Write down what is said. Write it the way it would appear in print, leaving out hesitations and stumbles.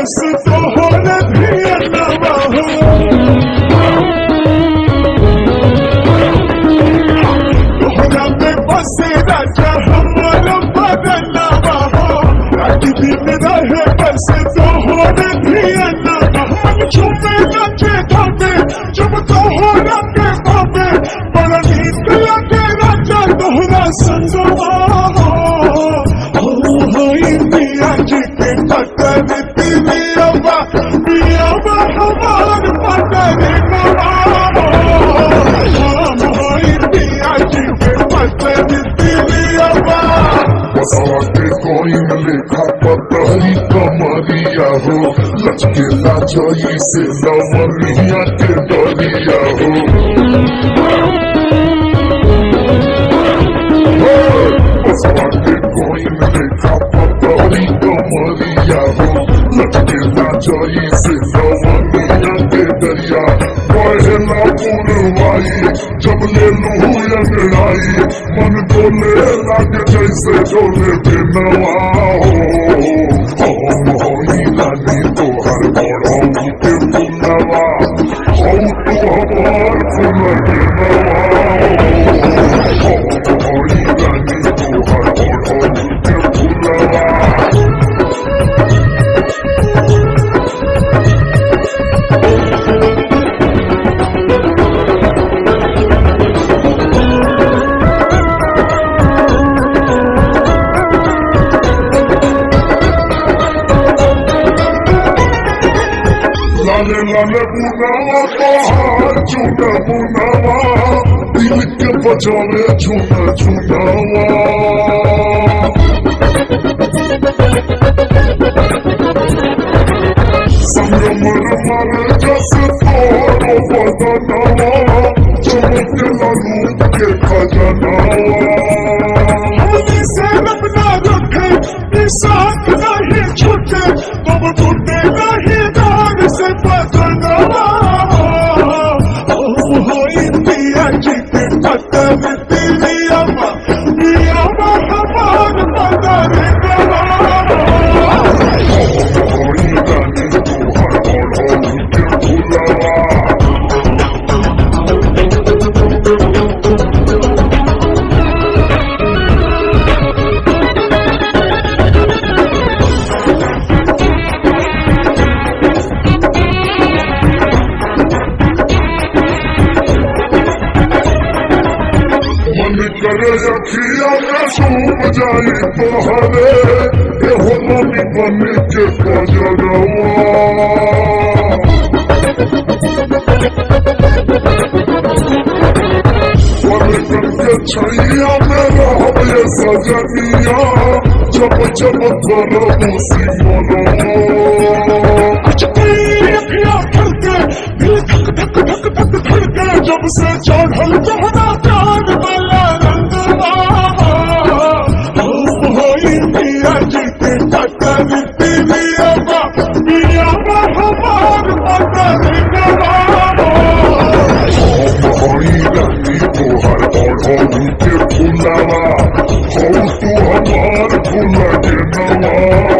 बस तोहरे धियनवा हो तोहरा में बसे राजा हमारा बदनवा हो रात दिन रहे बस तोहरे धियनवा मन छुपे रखे धोबे जब तोहरा के भावे बड़ा नीक लगे राजा तोहरा संगवा हो पिया जी के पतर पियावा पियावा हमार पतर पिया जी के पतर पियावा बसवा के कोई लेखा पतरी कमरिया हो लचके लाजई से लवरिया के डरिया हो बसवा के कोई लेखा पतरी कमरिया हो लचके लाजई से लवरिया के डरिया पहला पुरवाई जब ले लू अंगड़ाई मन डोले लागे जैसे डोले बिनवा हो होई लानी तोहर बड़ो के फुलवा हो तू हमार फूल बिनवा हो होई लानी तोहर बड़ो के फुलवा लाले लाले बुनावा पहाड़ चूना बुनावा दिल के बजावे चूना चुनावा संगमर मारे जस तोरो बदनावा चमक लालू के खजनावा होली से रबना रखे निशाक नहीं छूटे तब टूटे नहीं दान से बदनवा होई पिया जी के पतर पियावा पियावा हमार पतर होई लानी तोहर बड़ो के फुलवा मन करे अखिया में डूब जाई तोहरे एहो नदी बन के कजरवा पलकन के छैया में रहब ये सजनिया जब जब करब सिमरवा जब से चढ़ल तोहरा प्यार वाला रंगवा होई पिया जी के पतर पियावा पियावा हमार पतर होई लानी तोहर बड़ो के फुलवा हो तू हमार फूल के नवा